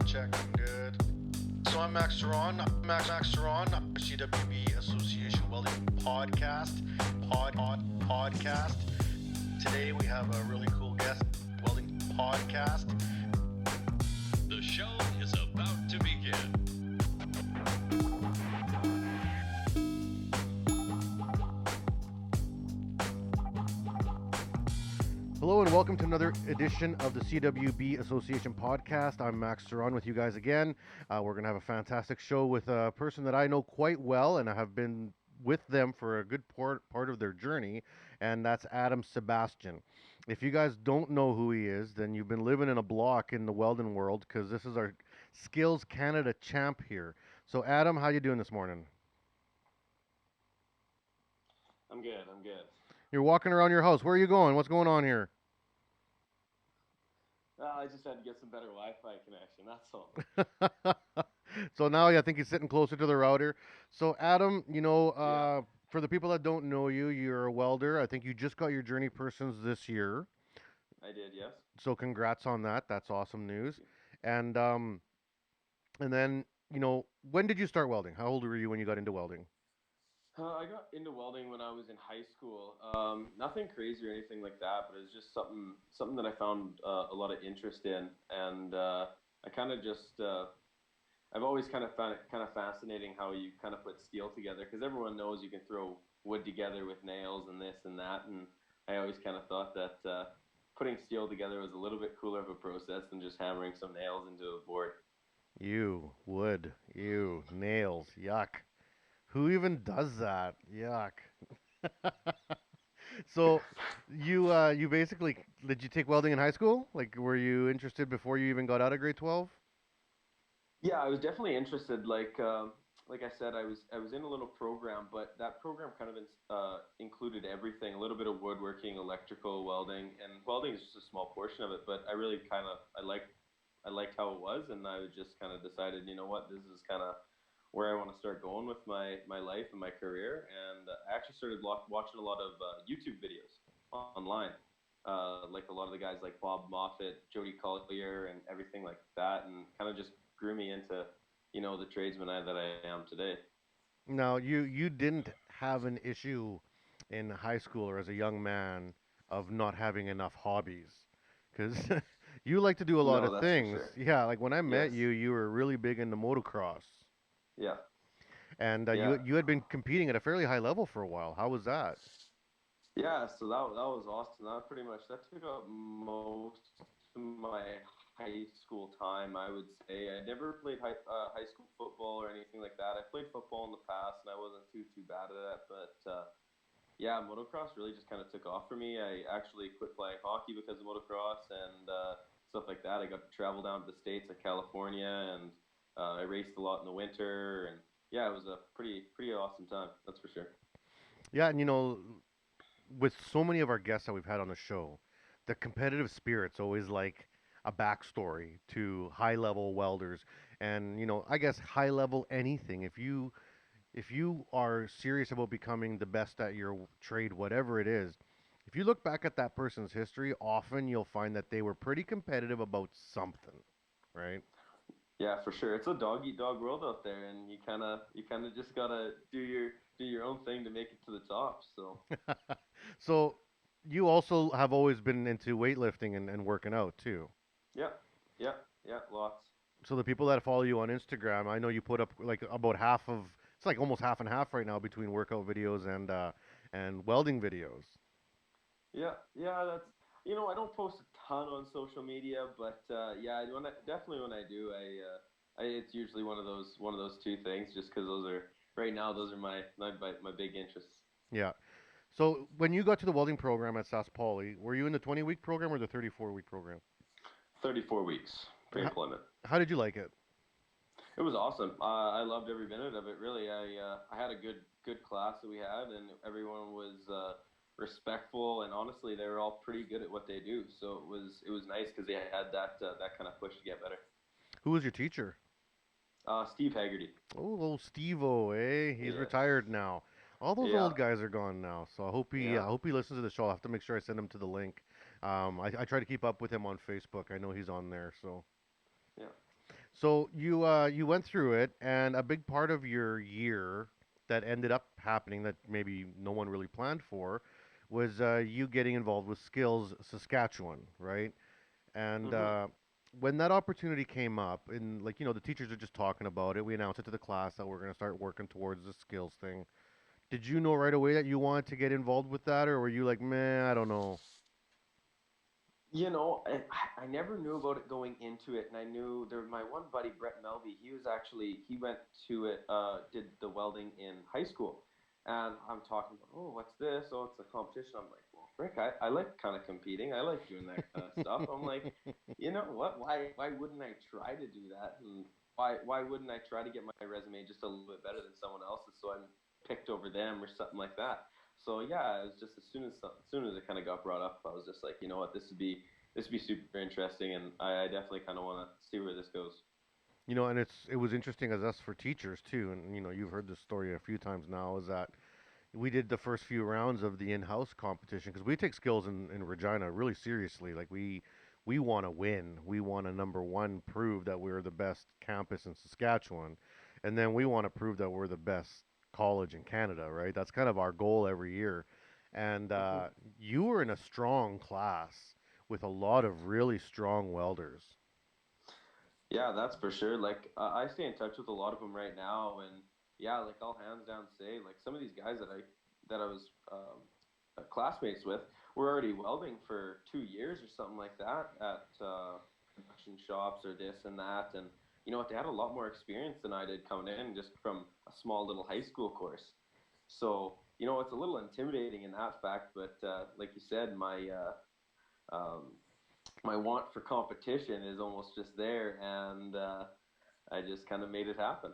check. I'm good. So I'm Max Ceron. Max Ceron, CWB Association Welding podcast. Today we have a really cool guest, welding podcast. The show is about to begin. Hello and welcome to another edition of the CWB Association podcast. I'm Max Ceron with you guys again. We're going to have a fantastic show with a person that I know quite well, and I have been with them for a good part of their journey, and that's Adam Sebastian. If you guys don't know who he is, then you've been living in a block in the welding world, because this is our Skills Canada champ here. So Adam, how you doing this morning? I'm good. You're walking around your house. Where are you going? What's going on here? I just had to get some better Wi-Fi connection, that's all. So now I think he's sitting closer to the router. So Adam, Yeah. for the people that don't know you, you're a welder. I think you just got your Journey Persons this year. I did, yes. So congrats on that. That's awesome news. And then, when did you start welding? How old were you when you got into welding? I got into welding when I was in high school. Nothing crazy or anything like that, but it was just something that I found a lot of interest in, and I kind of just I've always kind of found it kind of fascinating how you kind of put steel together, because everyone knows you can throw wood together with nails and this and that, and I always kind of thought that putting steel together was a little bit cooler of a process than just hammering some nails into a board. Wood, nails, yuck. Who even does that? Yuck. So you basically, did you take welding in high school? Like, were you interested before you even got out of grade 12? Yeah, I was definitely interested. Like I said, I was in a little program, but that program kind of included everything: a little bit of woodworking, electrical, welding, and welding is just a small portion of it. But I really I liked how it was, and I just kind of decided, you know what, this is kind of where I want to start going with my life and my career. And I actually started watching a lot of YouTube videos online, like a lot of the guys like Bob Moffat, Jody Collier, and everything like that, and kind of just grew me into, the tradesman that I am today. Now, you didn't have an issue in high school or as a young man of not having enough hobbies, because you like to do a lot No, of that's for things. sure. Yeah, like when I met Yes. you, you were really big into motocross, Yeah. and Yeah. you had been competing at a fairly high level for a while. How was that? Yeah, so that was awesome. That took up most of my high school time, I would say. I never played high school football or anything like that. I played football in the past, and I wasn't too bad at it. But yeah, motocross really just kind of took off for me. I actually quit playing hockey because of motocross and stuff like that. I got to travel down to the States, like California, and I raced a lot in the winter. And yeah, it was a pretty awesome time. That's for sure. Yeah, and with so many of our guests that we've had on the show, the competitive spirit's always like a backstory to high level welders, and I guess high level anything. If you are serious about becoming the best at your trade, whatever it is, if you look back at that person's history, often you'll find that they were pretty competitive about something, right? Yeah, for sure. It's a dog eat dog world out there, and you kind of just gotta do your own thing to make it to the top. So So you also have always been into weightlifting and working out too. yeah, yeah, yeah, lots. So the people that follow you on Instagram, I know you put up like about half of, it's like almost half and half right now between workout videos and welding videos. Yeah, yeah. I don't post a ton on social media, but yeah, definitely when I do, it's usually one of those two things, just because those are my big interests. Yeah. So when you got to the welding program at SAS Poly, were you in the 20-week program or the 34-week program? 34 weeks How, pre-employment. how did you like it? It was awesome. I loved every minute of it. Really, I had a good class that we had, and everyone was respectful, and honestly, they were all pretty good at what they do. So it was nice because they had that kind of push to get better. Who was your teacher? Steve Haggerty. Oh, old Steve-O, eh? He's Yes. retired now. All those Yeah. old guys are gone now. So I Yeah. hope he listens to the show. I'll have to make sure I send him to the link. I try to keep up with him on Facebook. I know he's on there. So Yeah. So you went through it, and a big part of your year that ended up happening that maybe no one really planned for was you getting involved with Skills Saskatchewan, right? And Hmm. when that opportunity came up, and like the teachers are just talking about it, we announced it to the class that we're going to start working towards the skills thing. Did you know right away that you wanted to get involved with that, or were you like, man, I don't know? I never knew about it going into it, and I knew there my one buddy Brett Melby. He went to it, did the welding in high school, and I'm talking about, oh, what's this? Oh, it's a competition. I'm like, well, frick, I like kind of competing. I like doing that kind of stuff. I'm like, you know what? Why wouldn't I try to do that? And why wouldn't I try to get my resume just a little bit better than someone else's, so I'm picked over them or something like that. So yeah, it was just as soon as it kind of got brought up, I was just like, you know what, this would be super interesting, and I definitely kind of want to see where this goes. And it was interesting as us for teachers too, and you've heard this story a few times now. Is that we did the first few rounds of the in-house competition because we take skills in Regina really seriously. Like we want to win. We want to number one prove that we're the best campus in Saskatchewan, and then we want to prove that we're the best college in Canada. Right? That's kind of our goal every year. And Hmm. you were in a strong class with a lot of really strong welders. Yeah, that's for sure. Like I stay in touch with a lot of them right now, and yeah, like I'll hands down say, like some of these guys that I was classmates with were already welding for 2 years or something like that at production shops or this and that, and you know what, they had a lot more experience than I did coming in just from a small little high school course. So it's a little intimidating in that fact, but like you said, my want for competition is almost just there, and I just kind of made it happen.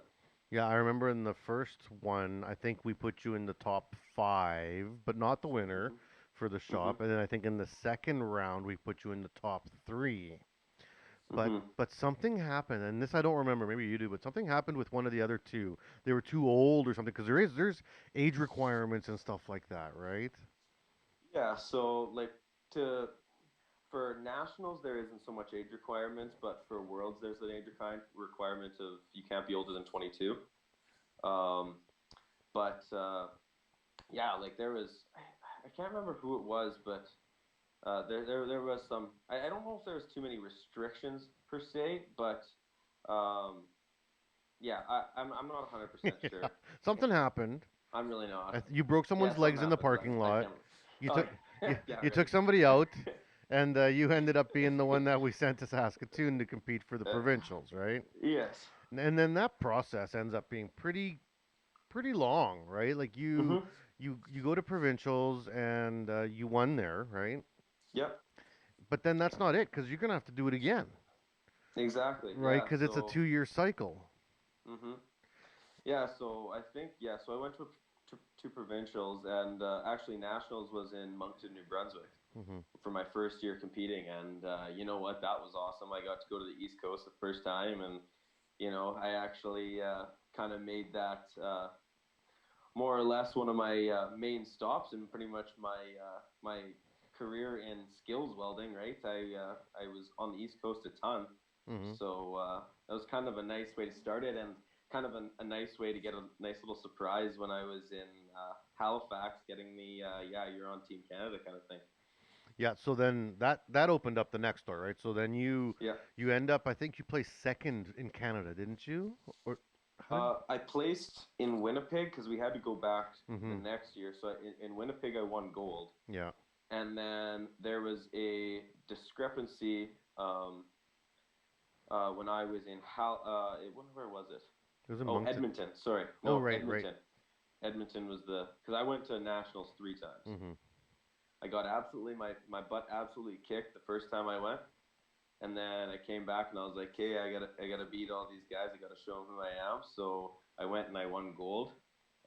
Yeah, I remember in the first one, I think we put you in the top five, but not the winner Hmm. for the Hmm. shop. And then I think in the second round, we put you in the top three. But Hmm. but something happened, and this I don't remember. Maybe you do, but something happened with one of the other two. They were too old or something because there's age requirements and stuff like that, right? Yeah, so like to for nationals there isn't so much age requirements, but for worlds there's an age requirement of you can't be older than 22. Um, but yeah, like I can't remember who it was, but there was some. I don't know if there was too many restrictions per se, but um, yeah, I'm not 100% Yeah, sure. something happened. I'm really not. You broke Yeah, someone's something legs in the happened, but parking I lot. can't. You Oh took yeah, yeah, you took right. somebody out, and you ended up being the one that we sent to Saskatoon to compete for the uh, provincials, right? yes. And then that process ends up being pretty long, right? Like Mm-hmm. you go to provincials and you won there, right? Yep. But then that's not it because you're gonna have to do it again, Exactly. right? Yeah. Because it's a So. 2-year cycle. Mm-hmm. Yeah. So I think yeah. So I went to provincials, and actually nationals was in Moncton, New Brunswick, Hmm. for my first year competing, and you know what? That was awesome. I got to go to the East Coast the first time, and I actually kind of made that more or less one of my main stops and pretty much my career in skills welding. Right, I was on the East Coast a ton, Hmm. so that was kind of a nice way to start it, and kind of a nice way to get a nice little surprise when I was in Halifax, getting the yeah, you're on Team Canada kind of thing. Yeah. So then that opened up the next door, right? So then Yeah. you end up, I think you placed second in Canada, didn't you? Or how did? I placed in Winnipeg because we had to go back the Hmm. next year. So in Winnipeg, I won gold, Yeah. and then there was a discrepancy when I was in where was it? It was in Oh, Moncton. Edmonton. Sorry, Oh, no, right, right. Edmonton. Edmonton was because I went to nationals 3 times. Hmm. I got absolutely my butt absolutely kicked the first time I went, and then I came back and I was like, "Okay, I gotta beat all these guys. I gotta show them who I am." So I went and I won gold,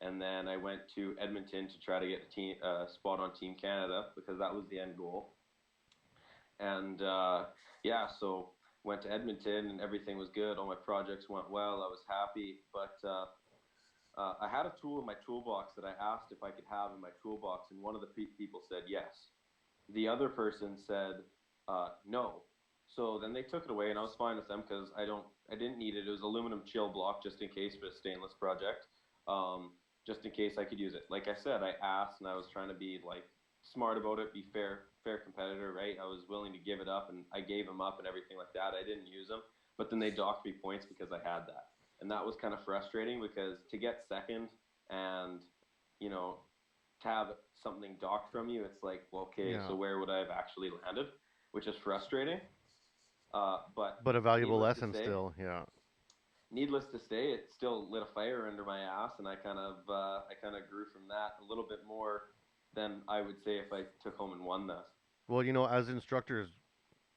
and then I went to Edmonton to try to get a team spot on Team Canada because that was the end goal. And yeah, so went to Edmonton and everything was good. All my projects went well. I was happy, but I had a tool in my toolbox that I asked if I could have in my toolbox, and one of the people said yes. The other person said no. So then they took it away, and I was fine with them because I didn't need it. It was aluminum chill block just in case for a stainless project, just in case I could use it. Like I said, I asked, and I was trying to be like smart about it, be fair competitor, right? I was willing to give it up, and I gave them up and everything like that. I didn't use them, but then they docked me points because I had that, and that was kind of frustrating because to get second and you know to have something docked from you, it's like, well, okay, Yeah. so where would I have actually landed? Which is frustrating. But But a valuable needless to lesson say, still. Yeah. it still lit a fire under my ass, and I kind of grew from that a little bit more than I would say if I took home and won this. Well, as instructors,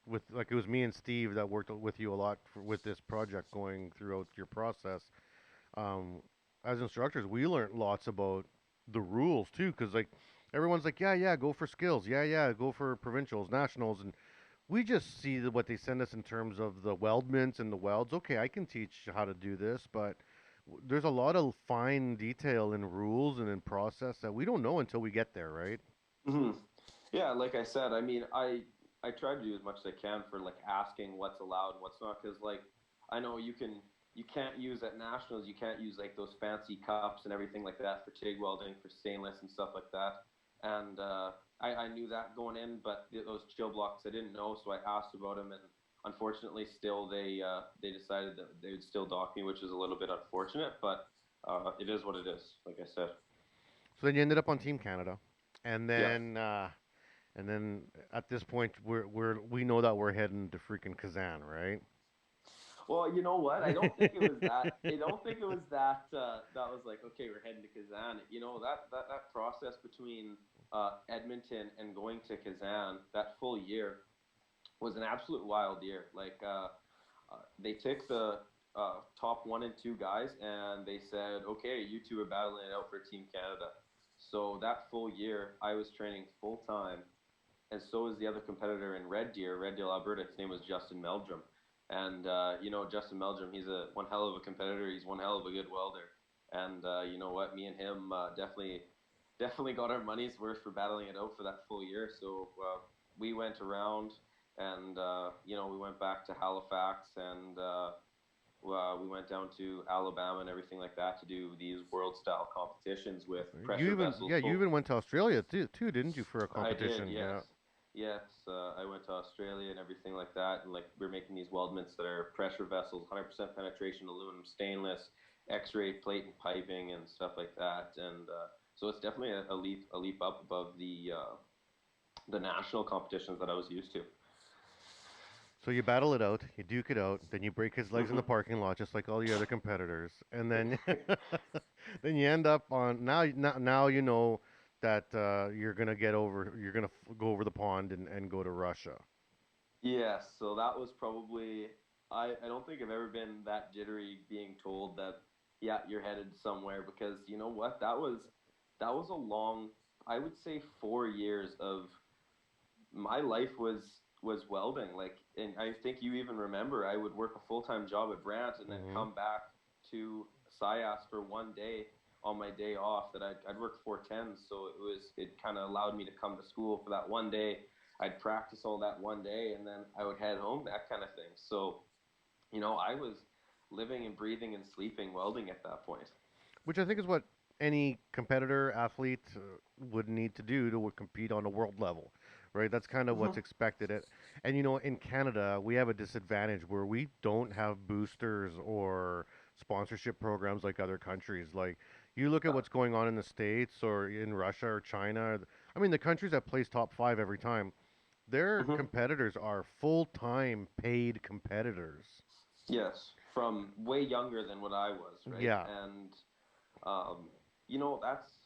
with like it was me and Steve that worked with you a lot with this project going throughout your process. Um, as instructors, we learned lots about the rules too, because like everyone's like, yeah, yeah, go for skills, yeah, yeah, go for provincials, nationals, and we just see what they send us in terms of the weldments and the welds. Okay, I can teach how to do this, but there's a lot of fine detail in rules and in process that we don't know until we get there, right? Hmm. Yeah, like I said, I mean, I try to do as much as I can for like asking what's allowed and what's not, because like I know you can't use at nationals, you can't use like those fancy cups and everything like that for TIG welding for stainless and stuff like that. And I knew that going in, but those chill blocks I didn't know, so I asked about them, and unfortunately, still they decided that they would still dock me, which is a little bit unfortunate, but it is what it is. Like I said, So then you ended up on Team Canada, and yeah. then at this point we know that we're heading to freaking Kazan, right? Well, you know what? I don't think it was that. I don't think it was that. That was like, okay, we're heading to Kazan. You know that process between Edmonton and going to Kazan, that full year was an absolute wild year. Like they took the top 1 and 2 guys, and they said, okay, you two are battling it out for Team Canada. So that full year, I was training full time, and so was the other competitor in Red Deer, Alberta. His name was Justin Meldrum, and Justin Meldrum, he's a one hell of a competitor. He's one hell of a good welder, and you know what? Me and him definitely got our money's worth for battling it out for that full year. So we went around, and we went back to Halifax, and we went down to Alabama and everything like that to do these world style competitions with You pressure even vessels. yeah, you even went to Australia too, didn't you, for a I did, competition? yes. Yeah. Yes, I went to Australia and everything like that, and like we're making these weldments that are pressure vessels, 100% penetration, aluminum, stainless, X-ray plate and piping and stuff like that, and so it's definitely a leap up above the national competitions that I was used to. So you battle it out, you duke it out, then you break his legs in Hmm. the parking lot, just like all the other competitors, and then then you end up on now you know that you're gonna go over the pond and go to Russia. Yes, so that was probably I don't think I've ever been that jittery being told that yeah, you're headed somewhere, because you know what? That was a long, I would say 4 years of my life was welding. Like, and I think you even remember I would work a full-time job at Brant and then Hmm. come back to SciAS for one day on my day off that I'd work 4 10s, so it kind of allowed me to come to school for that one day. I'd practice all that one day, and then I would head home, that kind of thing. So I was living and breathing and sleeping welding at that point. Which I think is what any competitor athlete would need to do to compete on a world level, right? That's kind of Hmm. what's expected. And in Canada, we have a disadvantage where we don't have boosters or sponsorship programs like other countries. Like you look at what's going on in the States or in Russia or China. I mean, the countries that place top five every time, their Hmm. competitors are full-time paid competitors. Yes, from way younger than what I was, right? Yeah. And um, that's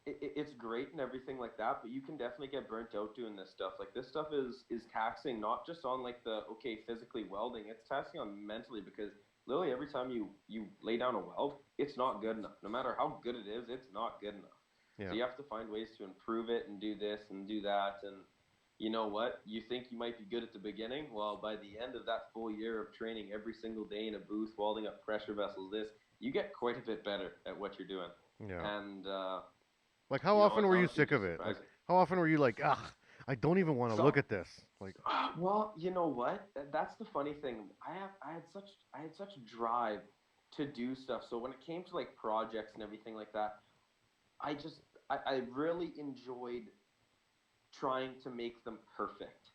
it's great and everything like that, but you can definitely get burnt out doing this stuff. Like this stuff is taxing, not just on like the okay physically welding, it's taxing on mentally, because literally every time you lay down a weld, it's not good enough. No matter how good it is, it's not good enough. So Yeah. you have to find ways to improve it and do this and do that. And you know what? You think you might be good at the beginning. Well, by the end of that full year of training every single day in a booth, welding up pressure vessels, you get quite a bit better at what you're doing. Yeah. And Like, how often it's were you honestly sick of just it? Like, surprising. how often were you like, ugh, I don't even want to look So, at this. Like, well, you know what? That's the funny thing. I had such drive to do stuff. So when it came to like projects and everything like that, I just I really enjoyed trying to make them perfect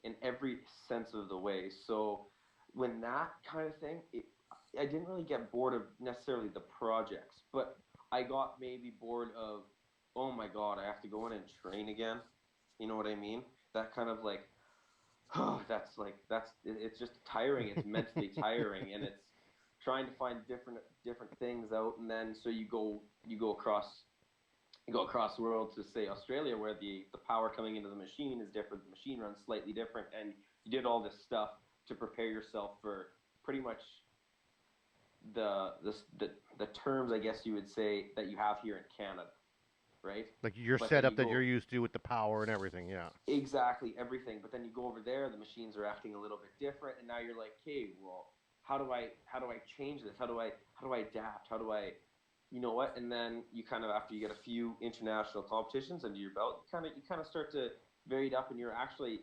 in every sense of the way. So when that kind of thing, I didn't really get bored of necessarily the projects, but I got maybe bored of, oh my God, I have to go in and train again. You know what I mean? That kind of like, oh, it's just tiring. It's mentally tiring, and it's trying to find different things out, and then so you go across the world to say Australia, where the power coming into the machine is different. The machine runs slightly different, and you did all this stuff to prepare yourself for pretty much the the the terms, I guess you would say, that you have here in Canada, right? like your But then setup you that you're go used to with the power and everything. Yeah. exactly everything. But then you go over there, the machines are acting a little bit different, and now you're like, hey, well, how do I change this? How do I adapt? How do I you know what? And then you kind of after you get a few international competitions under your belt, you kind of start to vary it up, and you're actually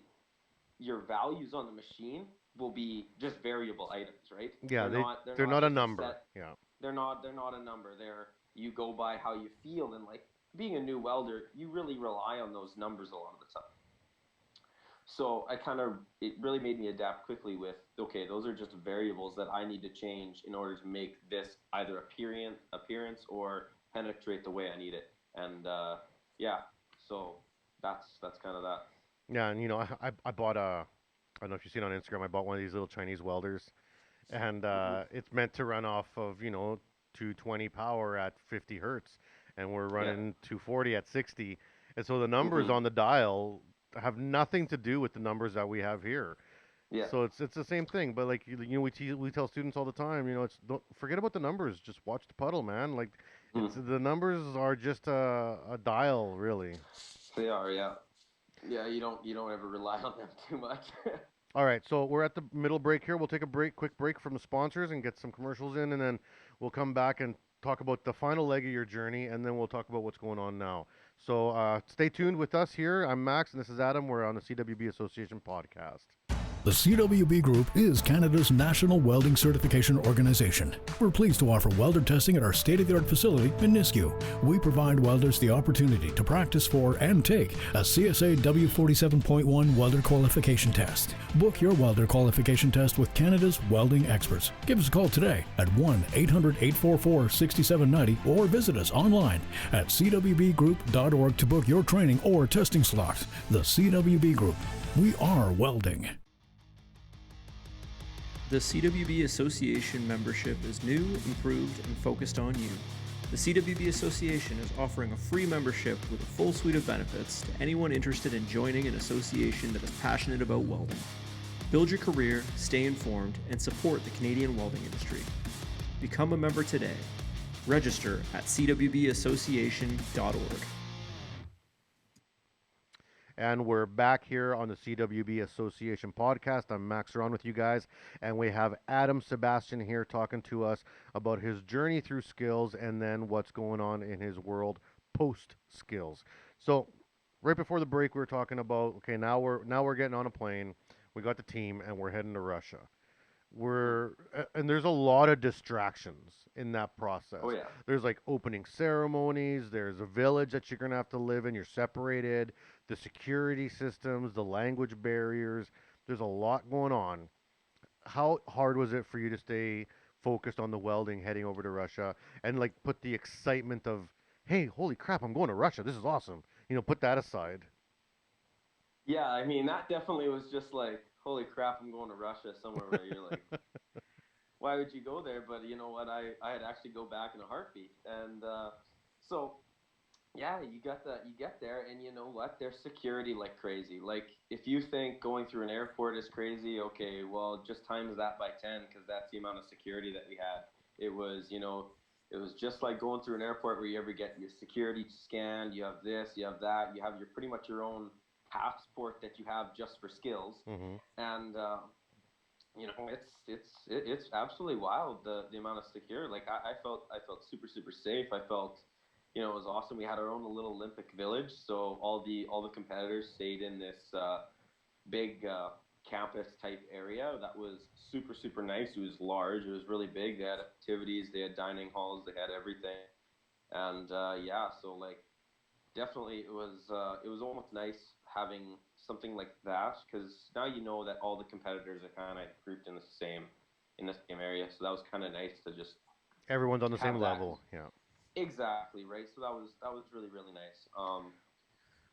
your values on the machine will be just variable items, right? Yeah, They're they're not not a just a number. set. Yeah. They're not a number. They're you go by how you feel, and like being a new welder, you really rely on those numbers a lot of the time. So it really made me adapt quickly with, okay, those are just variables that I need to change in order to make this either appearance or penetrate the way I need it. And yeah, so that's kind of that. Yeah, and I bought I don't know if you've seen on Instagram. I bought one of these little Chinese welders, and Hmm. it's meant to run off of 220 power at 50 hertz, and we're Yeah. running 240 at 60, and so the numbers Hmm. on the dial have nothing to do with the numbers that we have here. Yeah. So it's the same thing, but like we tell students all the time, it's don't forget about the numbers, just watch the puddle, man. Like Mm. it's the numbers are just a dial, really. They are. Yeah. Yeah. You don't ever rely on them too much. All right, so we're at the middle break here. We'll take a quick break from the sponsors and get some commercials in, and then we'll come back and talk about the final leg of your journey, and then we'll talk about what's going on now. So stay tuned with us here. I'm Max, and this is Adam. We're on the CWB Association podcast. The CWB Group is Canada's national welding certification organization. We're pleased to offer welder testing at our state-of-the-art facility in Nisku. We provide welders the opportunity to practice for and take a CSA W47.1 welder qualification test. Book your welder qualification test with Canada's welding experts. Give us a call today at 1-800-844-6790 or visit us online at cwbgroup.org to book your training or testing slot. The CWB Group. We are welding. The CWB Association membership is new, improved, and focused on you. The CWB Association is offering a free membership with a full suite of benefits to anyone interested in joining an association that is passionate about welding. Build your career, stay informed, and support the Canadian welding industry. Become a member today. Register at cwbassociation.org. And we're back here on the CWB Association podcast. I'm Max Ceron with you guys, and we have Adam Sebastian here talking to us about his journey through skills and then what's going on in his world post skills. So, right before the break, we were talking about okay, now we're getting on a plane. We got the team, and we're heading to Russia. And there's a lot of distractions in that process. Oh yeah. There's like opening ceremonies, there's a village that you're gonna have to live in, you're separated, the security systems, the language barriers, there's a lot going on. How hard was it for you to stay focused on the welding heading over to Russia and like put the excitement of, hey, holy crap, I'm going to Russia, this is awesome, put that aside? Yeah, I mean that definitely was just like, holy crap, I'm going to Russia, somewhere where you're like, why would you go there? But you know what, I'd actually go back in a heartbeat. And so yeah, you get there, and you know what, there's security like crazy. Like if you think going through an airport is crazy, okay, well just times that by 10, because that's the amount of security that we had. It was just like going through an airport where you ever get your security scanned. You have this, you have that, you have your pretty much your own passport that you have just for skills. Mm-hmm. And it's absolutely wild, the amount of security. Like I felt super super safe. I felt you know, it was awesome. We had our own little Olympic village, so all the competitors stayed in this big campus type area that was super nice. It was large. It was really big. They had activities. They had dining halls. They had everything. And yeah, so like definitely it was almost nice having something like that, because now you know that all the competitors are kind of grouped in the same area. So that was kind of nice to just Everyone's on the same have that. level. Yeah. Exactly, right. So that was really nice.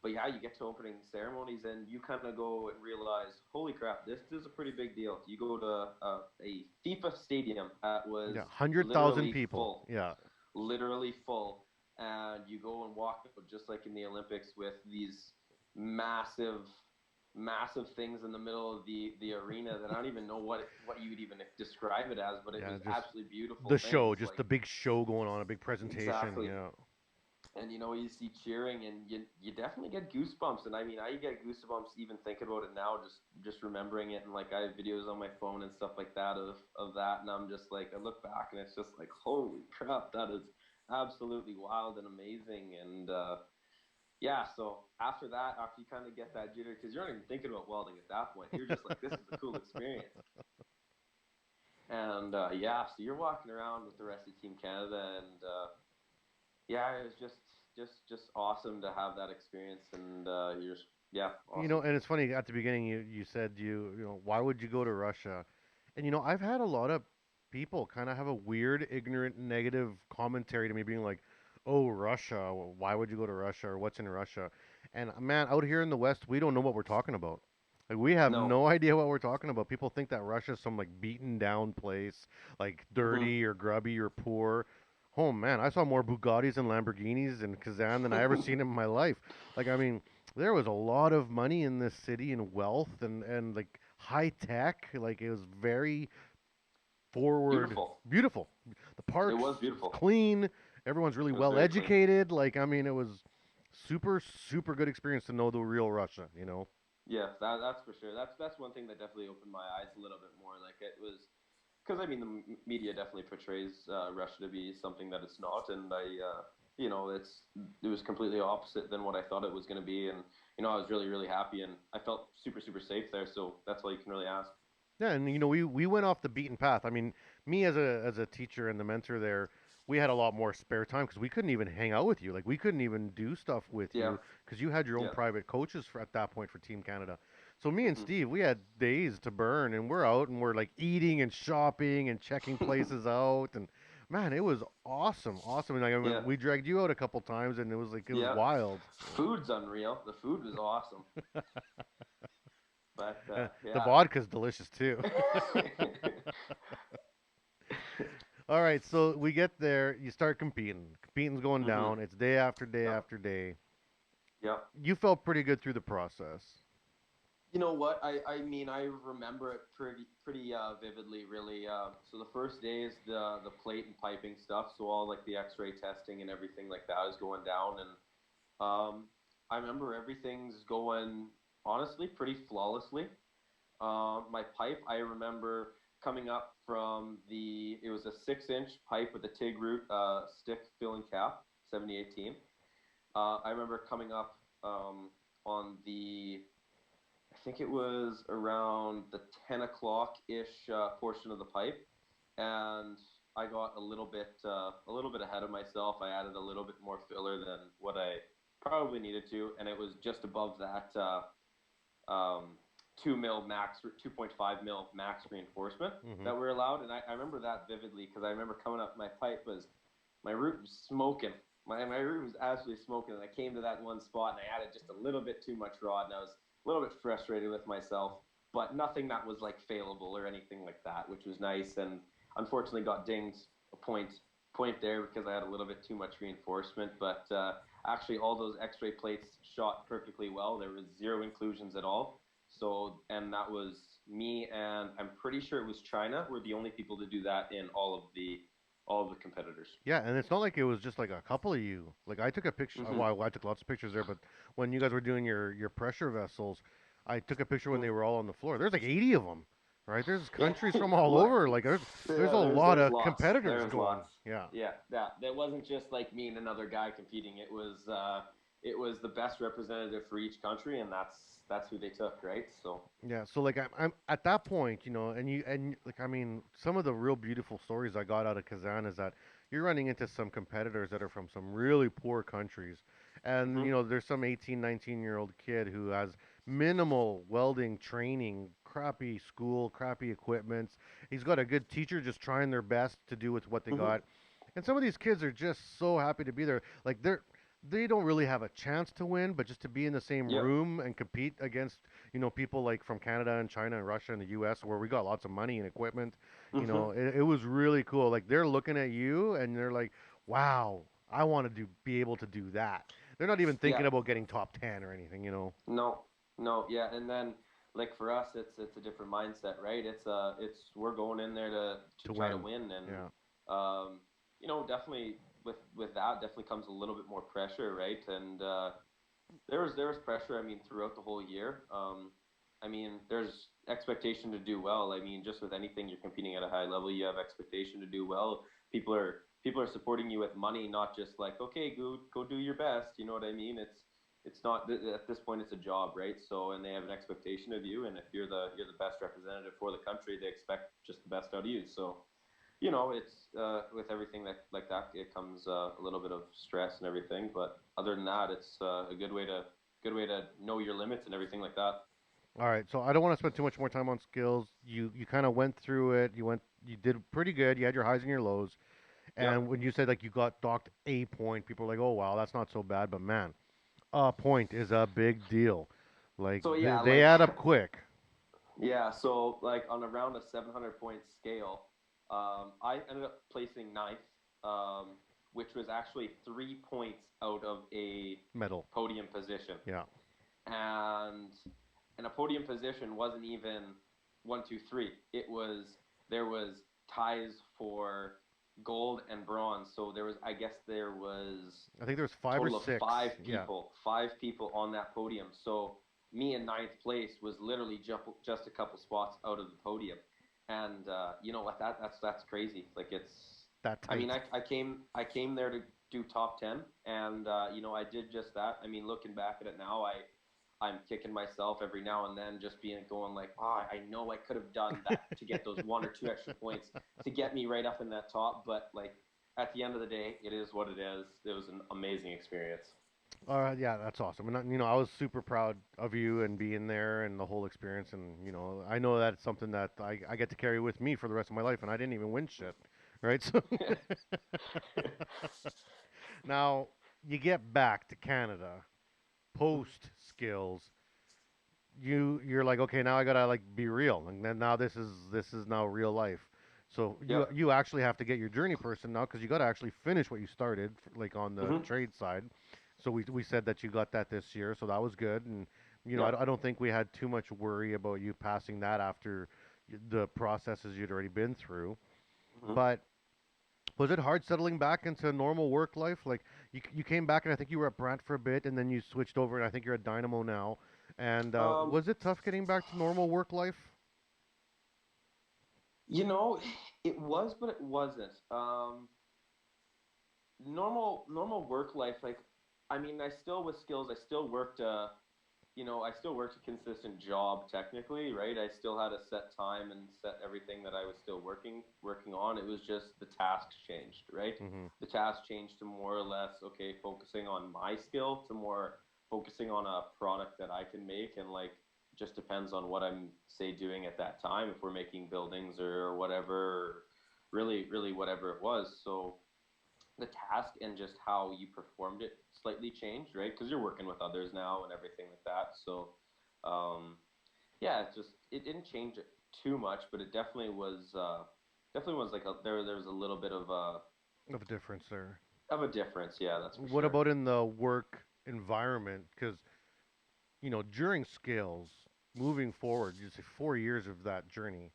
But yeah, you get to opening ceremonies and you kind of go and realize, holy crap, this is a pretty big deal. You go to a FIFA stadium that was Yeah. 100,000 literally people. full, Yeah. literally full, and you go and walk out just like in the Olympics with these massive, massive things in the middle of the arena that I don't even know what you would even describe it as, but it Yeah. was Just absolutely beautiful the things. show, just Like the big show going on, a big presentation. exactly. Yeah. And you know, you see cheering, and you definitely get goosebumps. And I mean, I get goosebumps even thinking about it now, just remembering it. And like, I have videos on my phone and stuff like that of that, and I'm just like, I look back and it's just like, holy crap, that is absolutely wild and amazing. And yeah, so after that, after you kind of get that jitter, because you're not even thinking about welding at that point, you're just like, this is a cool experience. And yeah, so you're walking around with the rest of Team Canada, and yeah, it was just awesome to have that experience, and you're just, yeah, You awesome. know, and it's funny at the beginning you said you know why would you go to Russia, and you know I've had a lot of people kind of have a weird, ignorant, negative commentary to me, being like, "Oh, Russia, why would you go to Russia, or what's in Russia?" And man, out here in the West, we don't know what we're talking about. Like we have No. no idea what we're talking about. People think that Russia's some like beaten down place, like Hmm. dirty or grubby or poor. Oh man, I saw more Bugattis and Lamborghinis in Kazan than I ever seen in my life. Like I mean, there was a lot of money in this city and wealth and like high tech. Like it was very forward, Beautiful. beautiful. The It parks was beautiful. clean. Everyone's really It was well very clean. educated. Like I mean, it was super good experience to know the real Russia. You know. Yeah, that's for sure. That's one thing that definitely opened my eyes a little bit more. Like it was, because I mean the media definitely portrays Russia to be something that it's not, and you know, it was completely opposite than what I thought it was going to be, and you know, I was really happy, and I felt super safe there. So that's all you can really ask. Yeah, and you know, we went off the beaten path. I mean, me as a teacher and the mentor there, we had a lot more spare time because we couldn't even hang out with you. Like we couldn't even do stuff with Yeah, you because you had your own yeah. private coaches at that point for Team Canada. So me and Hmm. Steve, we had days to burn, and we're out and we're like eating and shopping and checking places out, and man, it was awesome. And like, I Yeah, mean, we dragged you out a couple times, and it was like it was yeah. wild. Food's unreal. The food was awesome, but The yeah. vodka's delicious too. All right, so we get there. You start competing. Competing's going Hmm. down. It's day after day Yeah, after day. yeah. You felt pretty good through the process. You know what? I mean, I remember it pretty vividly, really. So the first day is the plate and piping stuff. So all like the X-ray testing and everything like that is going down, and I remember everything's going honestly pretty flawlessly. My pipe, I remember coming up from it was a 6-inch pipe with a TIG root stick filling cap, 7018. I remember coming up on I think it was around the 10 o'clock ish portion of the pipe, and I got a little bit ahead of myself. I added a little bit more filler than what I probably needed to, and it was just above that 2 mil max, 2.5 mil max reinforcement Hmm. that we're allowed. And I remember that vividly because I remember coming up, my root was smoking. My root was absolutely smoking, and I came to that one spot and I added just a little bit too much rod, and I was a little bit frustrated with myself, but nothing that was like failable or anything like that, which was nice. And unfortunately, got dinged a point there because I had a little bit too much reinforcement. But actually, all those X-ray plates shot perfectly well. There was zero inclusions at all. So, and that was me, and I'm pretty sure it was China. Were the only people to do that in all of the competitors. Yeah, and it's not like it was just like a couple of you. Like I took a picture. Hmm. Well, I took lots of pictures there, but when you guys were doing your pressure vessels, I took a picture when they were all on the floor. There's like 80 of them. right? There's countries from all What? over. Like there's Yeah, a lot there's of lots. competitors There's going. lots. Yeah. Yeah, that wasn't just like me and another guy competing. It was the best representative for each country, and that's who they took, right? So Yeah, so like I'm at that point, you know, and like I mean, some of the real beautiful stories I got out of Kazan is that you're running into some competitors that are from some really poor countries, and hmm you know, there's some 18, 19-year-old kid who has minimal welding training, crappy school, crappy equipment. He's got a good teacher just trying their best to do with what they hmm got, and some of these kids are just so happy to be there. Like they don't really have a chance to win, but just to be in the same yep. room and compete against, you know, people like from Canada and China and Russia and the US where we got lots of money and equipment, you hmm know, it was really cool. Like they're looking at you and they're like, wow, I want to be able to do that. They're not even Yeah. thinking about getting top 10 or anything, you know, No, no, yeah, and then like for us, it's a different mindset, right? It's we're going in there to to try to win. win, and Yeah. you know, definitely with that definitely comes a little bit more pressure, right? And there was pressure. I mean, throughout the whole year. I mean, there's expectation to do well. I mean, just with anything you're competing at a high level, you have expectation to do well. People are supporting you with money, not just like, okay, go do your best. You know what I mean? It's not at this point it's a job, right? So and they have an expectation of you, and if you're the best representative for the country, they expect just the best out of you. So you know, it's with everything that like that, it comes a little bit of stress and everything. But other than that, it's a good way to know your limits and everything like that. All right, so I don't want to spend too much more time on skills. You kind of went through it. You did pretty good. You had your highs and your lows. Yep. And when you said like you got docked a point, people are like, "Oh wow, that's not so bad." But man, a point is a big deal. Like So they, yeah, they like add up quick. yeah, so like on around a 700 point scale, I ended up placing ninth, um, which was actually 3 points out of a Metal. podium position. Yeah. and and a podium position wasn't even 1, 2, 3. There was ties for gold and bronze. So there was I think there was five or total of six. Yeah. five people on that podium. So me in ninth place was literally just a couple spots out of the podium. And you know what? That's crazy. Like it's. That I mean, tight. I came there to do top 10, and you know I did just that. I mean, looking back at it now, I'm kicking myself every now and then, just going like, I know I could have done that to get those 1 or 2 extra points to get me right up in that top. But like at the end of the day, it is what it is. It was an amazing experience. Yeah, that's awesome. And you know, I was super proud of you and being there and the whole experience. And you know, I know that's something that I get to carry with me for the rest of my life. And I didn't even win shit, right? So now you get back to Canada post skills. You're like, okay, now I gotta like be real, and then now this is now real life. So you Yep. you actually have to get your journey person now because you got to actually finish what you started like on the hmm trade side. So we said that you got that this year, so that was good. And you know, I Yep. don't think we had too much worry about you passing that after the processes you'd already been through. hmm But was it hard settling back into normal work life? Like you came back and I think you were at Brant for a bit, and then you switched over, and I think you're at Dynamo now. And Um, was it tough getting back to normal work life? you know, it was, but it wasn't. Normal work life. Like, I mean, I still with skills. I still worked. I still worked a consistent job technically, right? I still had a set time and set everything that I was still working on. It was just the tasks changed, right? Hmm. The task changed to more or less okay, focusing on my skill to more focusing on a product that I can make and like just depends on what I'm say doing at that time if we're making buildings or whatever, or really whatever it was. So the task and just how you performed it slightly changed, right? Because you're working with others now and everything like that. So, um, yeah, it didn't change it too much, but it definitely was like there was a little bit Of a difference there. of a difference. Yeah, that's for What sure. about in the work environment? Because you know, during skills, moving forward, you say 4 years of that journey.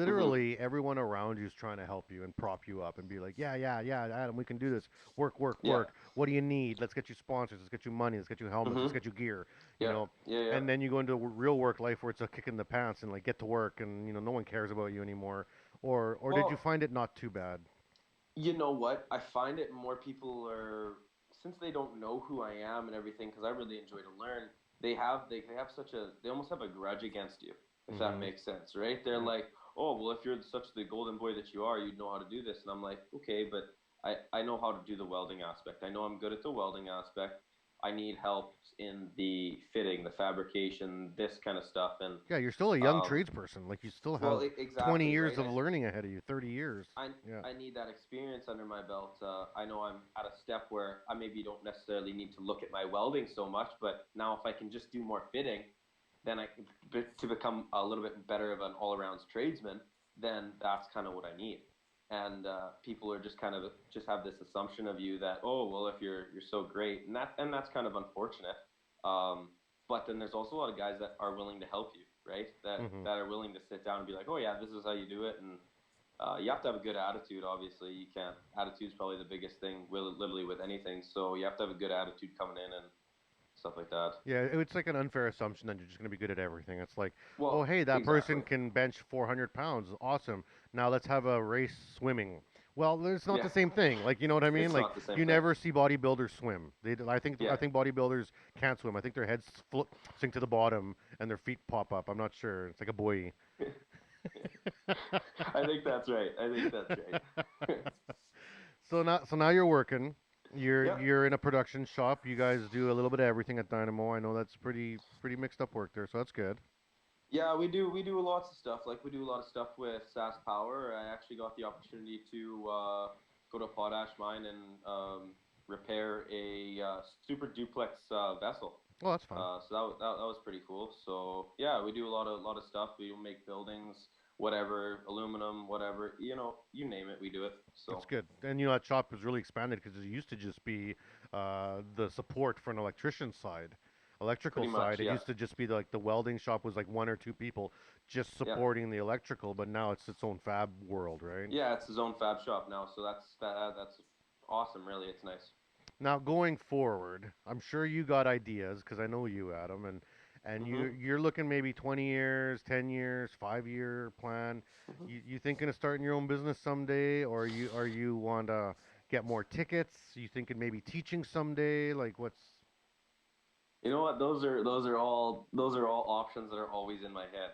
hmm Literally, everyone around you is trying to help you and prop you up and be like, yeah, yeah, yeah, Adam, we can do this. Work, work, Yeah. work. What do you need? Let's get you sponsors. Let's get you money. Let's get you helmets. Let's hmm get you gear. you Yeah. know, Yeah. Yeah. and then you go into real work life where it's a kick in the pants and like get to work and no one cares about you anymore. Or did you Well, find it not too bad? you know what? I find it more people are, since they don't know who I am and everything, because I really enjoy to learn. They have such a, they almost have a grudge against you, if that Mm-hmm. makes sense, right? They're Yeah. like, oh well, if you're such the golden boy that you are, you'd know how to do this. And I'm like, okay, but I know how to do the welding aspect. I know I'm good at the welding aspect. I need help in the fitting, the fabrication, this kind of stuff, and Yeah, you're still a young um, tradesperson. Like you still well, have 20 exactly, years right? of learning ahead of you, 30 years. I Yeah. I need that experience under my belt. I know I'm at a step where I maybe don't necessarily need to look at my welding so much, but now if I can just do more fitting, then I can to become a little bit better of an all-around tradesman. Then that's kind of what I need. And people are just kind of just have this assumption of you that, oh well, if you're so great, and that's kind of unfortunate. Um, but then there's also a lot of guys that are willing to help you, right? Hmm. That are willing to sit down and be like, oh yeah, this is how you do it, and you have to have a good attitude. Obviously, you can't. Attitude is probably the biggest thing, literally with anything. So you have to have a good attitude coming in and stuff like that. Yeah, it's like an unfair assumption that you're just going to be good at everything. It's like, oh, Well, hey, that person exactly. can bench 400 pounds. Awesome. Now let's have a race swimming. Well, it's not Yeah, the same thing. Like, you know what I mean? it's Like, not the same you thing. never see bodybuilders swim. I Yeah, think bodybuilders can't swim. I think their heads sink to the bottom and their feet pop up. I'm not sure. It's like a buoy. I think that's right. I think that's right. So now you're working. Yep. You're in a production shop. You guys do a little bit of everything at Dynamo. I know that's pretty mixed up work there, so that's good. Yeah, we do lots of stuff. Like we do a lot of stuff with SAS Power. I actually got the opportunity to go to a potash mine and repair a super duplex vessel. Oh, that's fun. That was pretty cool. So yeah, we do a lot of stuff. We make buildings, whatever, aluminum, whatever. You know, you name it, we do it. That's So good. And that shop was really expanded because it used to just be the support for an electrician side, electrical pretty much, side. It yeah, used to just be like the welding shop was like one or two people just yeah, supporting the electrical, but now it's its own fab world, right? yeah. It's his own fab shop now. So that's awesome. Really, it's nice. Now going forward, I'm sure you got ideas because I know you, Adam, and Mhm. you're looking maybe 20 years, 10 years, 5-year plan. Mhm. You thinking of starting your own business someday, or you want to get more tickets? You thinking maybe teaching someday? Like what's You know what? Those are all options that are always in my head.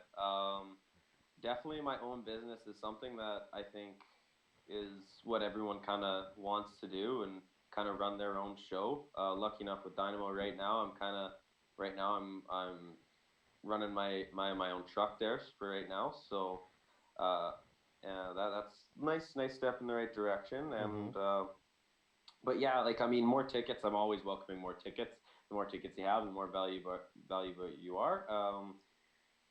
Definitely, my own business is something that I think is what everyone kind of wants to do and kind of run their own show. Lucky enough with Dynamo right now, I'm running my own truck there for right now. So uh, yeah, that's nice step in the right direction. mm-hmm. But yeah, like I mean, more tickets. I'm always welcoming more tickets. The more tickets you have, the more valuable you are.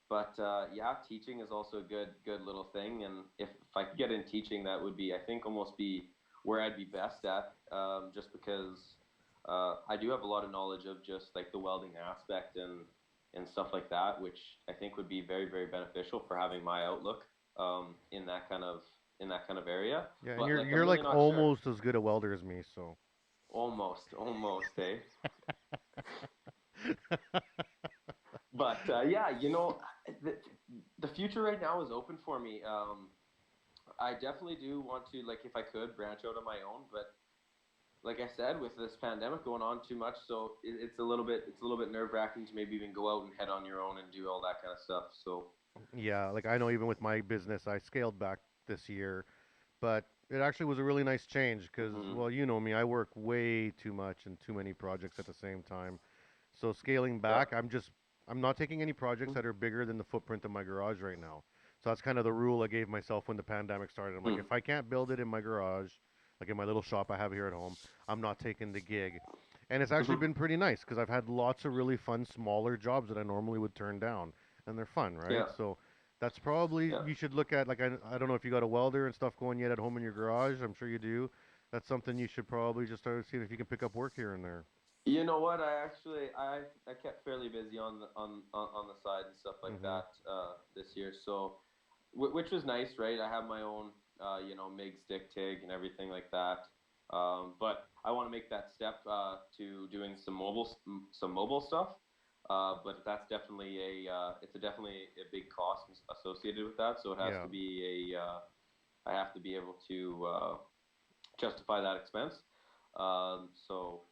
But yeah, teaching is also a good little thing. And if I could get in teaching, that would be I think almost be where I'd be best at. Just because I do have a lot of knowledge of just like the welding aspect and stuff like that, which I think would be very beneficial for having my outlook in that kind of area. Yeah, and But like I'm you're really like not sure. almost as good a welder as me, so Almost, eh? But yeah, you know, the, the future right now is open for me. I definitely do want to, like, if I could, branch out on my own. But like I said, with this pandemic going on too much, so it's a little bit nerve wracking to maybe even go out and head on your own and do all that kind of stuff. So yeah, like I know even with my business, I scaled back this year, but it actually was a really nice change because, hmm well, you know me, I work way too much and too many projects at the same time. So scaling yeah, back, I'm not taking any projects that are bigger than the footprint of my garage right now. So that's kind of the rule I gave myself when the pandemic started. I'm like, mm-hmm. if I can't build it in my garage, like in my little shop I have here at home, I'm not taking the gig. And it's actually been pretty nice because I've had lots of really fun smaller jobs that I normally would turn down, and they're fun, right? Yeah, So that's probably yeah. you should look at like I don't know if you got a welder and stuff going yet at home in your garage. I'm sure you do. That's something you should probably just start seeing if you can pick up work here and there. You know what? I kept fairly busy on the side and stuff like Hmm. that this year. So which was nice, right? I have my own, you know, MIG stick TIG and everything like that. But I want to make that step to doing some mobile stuff. But that's definitely definitely a big cost associated with that. So it has Yeah. to be I have to be able to justify that expense. So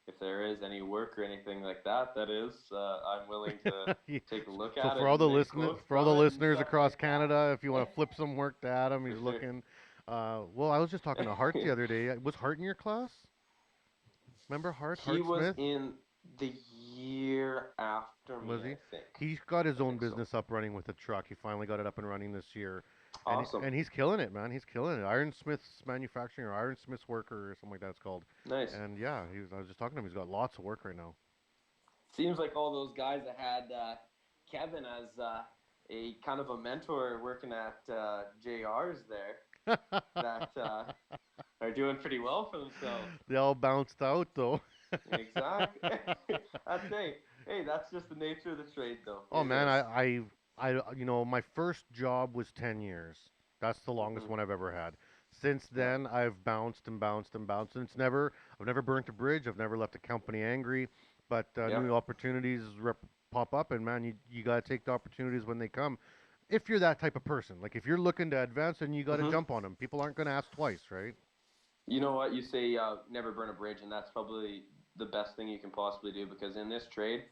if there is any work or anything like that, I'm willing to take a look So at for it all and the make quotes for all the from it and listeners stuff across like that. Canada, if you want to flip some work to Adam, For he's sure. looking. Well, I was just talking to Hart the other day. Was Hart in your class? Remember Hart? He Hart was Smith? in the year after Was me, I he? think. He's got his I own think so. business up running with a truck. He finally got it up and running this year, Awesome. and he's killing it, man. He's killing it. Ironsmith's Manufacturing or Ironsmith's Worker or something like that it's called. Nice. And yeah, I was just talking to him. He's got lots of work right now. Seems like all those guys that had Kevin as a kind of a mentor working at JR's there that are doing pretty well for themselves. They all bounced out though. Exactly. That's just the nature of the trade, though. Oh It man, is. my first job was 10 years. That's the longest Mhm. one I've ever had. Since Yeah. then, I've bounced and bounced and bounced, and I've never burnt a bridge. I've never left a company angry, but Yep. new opportunities pop up, and man, you gotta take the opportunities when they come. If you're that type of person, like if you're looking to advance, then you gotta Mhm. jump on them. People aren't gonna ask twice, right? You know what? You say never burn a bridge, and that's probably the best thing you can possibly do because in this trade,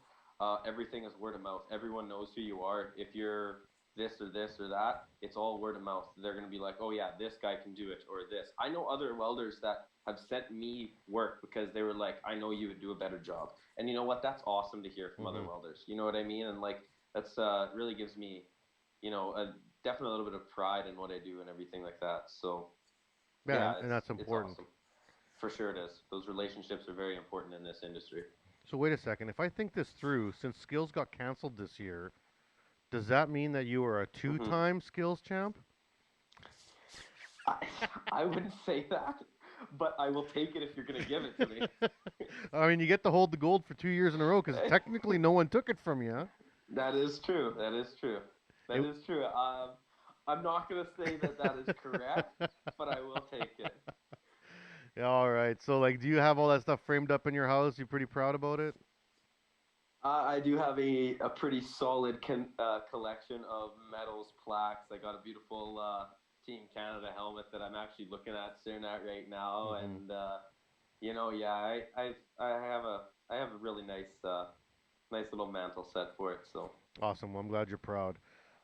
everything is word of mouth. Everyone knows who you are. If you're this or that, it's all word of mouth. They're going to be like, oh, yeah, this guy can do it, or this. I know other welders that have sent me work because they were like, I know you would do a better job. And you know what? That's awesome to hear from other Hmm. welders. You know what I mean? And like, that's really gives me, definitely a little bit of pride in what I do and everything like that. So, Yeah, yeah, and that's it's important. awesome. For sure it is. Those relationships are very important in this industry. So wait a second. If I think this through, since skills got canceled this year, does that mean that you are a Hmm. two-time skills champ? I, I wouldn't say that, but I will take it if you're going to give it to me. I mean, you get to hold the gold for 2 years in a row because technically no one took it from you. Huh? That is true. That is true. That It- is true. I'm not going to say that is correct, but I will take it. Yeah, all right. So, like, do you have all that stuff framed up in your house? You pretty proud about it? I do have a pretty solid collection of medals, plaques. I got a beautiful Team Canada helmet that I'm actually looking at, staring at right now, Hmm. and yeah, I have a really nice little mantle set for it. So. Awesome. Well, I'm glad you're proud.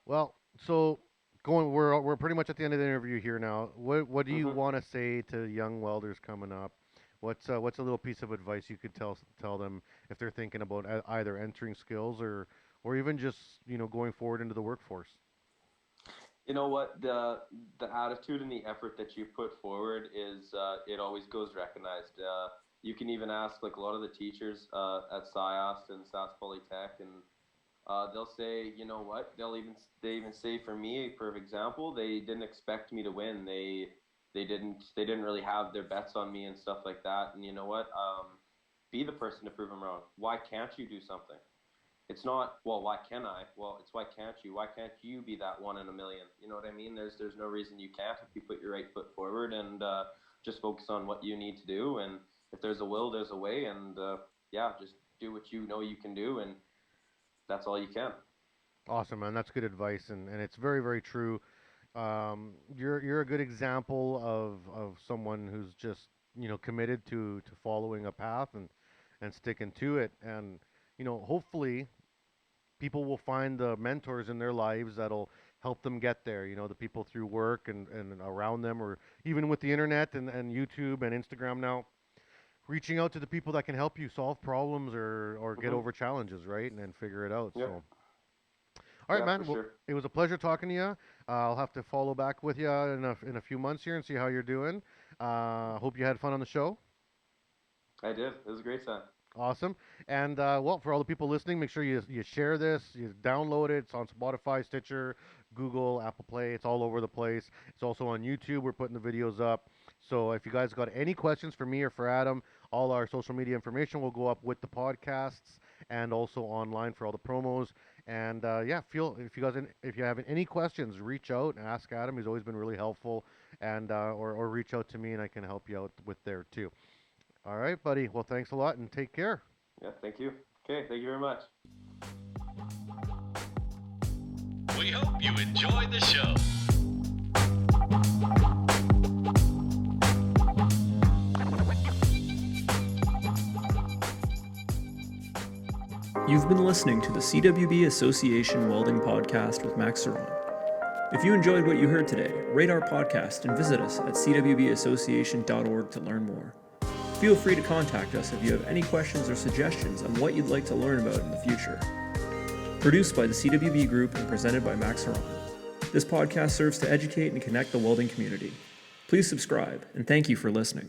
Well, so we're pretty much at the end of the interview here now. What do you Hmm. want to say to young welders coming up? What's a little piece of advice you could tell them if they're thinking about either entering skills or even just going forward into the workforce? You know what, the attitude and the effort that you put forward is it always goes recognized. You can even ask like a lot of the teachers at SciAst and SAS Polytech, and they'll say, you know what, they even say for me, for example, they didn't expect me to win. They didn't really have their bets on me and stuff like that. And you know what, be the person to prove them wrong. Why can't you do something? It's not, well, why can I? Well, it's why can't you? Why can't you be that one in a million? You know what I mean? There's no reason you can't if you put your right foot forward and just focus on what you need to do. And if there's a will, there's a way. And yeah, just do what you know you can do, and that's all you can. Awesome, man. That's good advice, and it's very, very true. You're a good example of someone who's just committed to following a path and sticking to it, and hopefully people will find the mentors in their lives that'll help them get there. The people through work and around them, or even with the internet and YouTube and Instagram now, reaching out to the people that can help you solve problems or get Hmm. over challenges, right, and figgure it out. Yeah, So. All right, yeah, for man. Well, sure. it was a pleasure talking to you. I'll have to follow back with you in a few months here and see how you're doing. Hope you had fun on the show. I did. It was a great time. Awesome. And well, for all the people listening, make sure you share this, you download it. It's on Spotify, Stitcher, Google, Apple Play. It's all over the place. It's also on YouTube. We're putting the videos up. So if you guys got any questions for me or for Adam, all our social media information will go up with the podcasts and also online for all the promos. And yeah, feel if you have any questions, reach out and ask Adam. He's always been really helpful. And or reach out to me and I can help you out with there too. All right, buddy. Well, thanks a lot and take care. Yeah, thank you. Okay, thank you very much. We hope you enjoy the show. You've been listening to the CWB Association Welding Podcast with Max Ceron. If you enjoyed what you heard today, rate our podcast and visit us at cwbassociation.org to learn more. Feel free to contact us if you have any questions or suggestions on what you'd like to learn about in the future. Produced by the CWB Group and presented by Max Ceron. This podcast serves to educate and connect the welding community. Please subscribe, and thank you for listening.